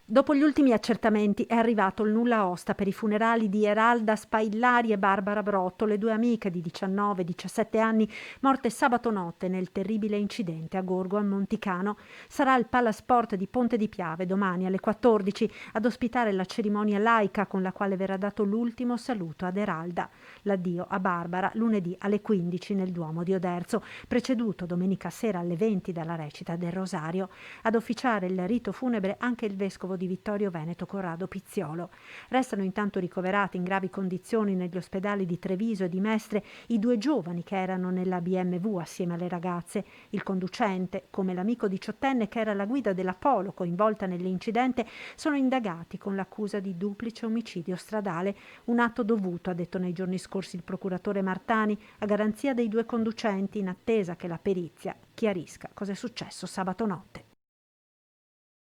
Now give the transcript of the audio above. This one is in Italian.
Dopo gli ultimi accertamenti è arrivato il nulla osta per i funerali di Eralda Spaillari e Barbara Brotto, le due amiche di 19 e 17 anni morte sabato notte nel terribile incidente a Gorgo al Monticano. Sarà il Palasport di Ponte di Piave domani alle 14 ad ospitare la cerimonia laica con la quale verrà dato l'ultimo saluto ad Eralda. L'addio a Barbara lunedì alle 15 nel Duomo di Oderzo, preceduto domenica sera alle 20 dalla recita del Rosario. Ad officiare il rito funebre anche il vescovo di Vittorio Veneto Corrado Pizziolo. Restano intanto ricoverati in gravi condizioni negli ospedali di Treviso e di Mestre i due giovani che erano nella BMW assieme alle ragazze. Il conducente, come l'amico diciottenne che era alla guida della Polo coinvolta nell'incidente, sono indagati con l'accusa di duplice omicidio stradale, un atto dovuto, ha detto nei giorni scorsi il procuratore Martani, a garanzia dei due conducenti in attesa che la perizia chiarisca cosa è successo sabato notte.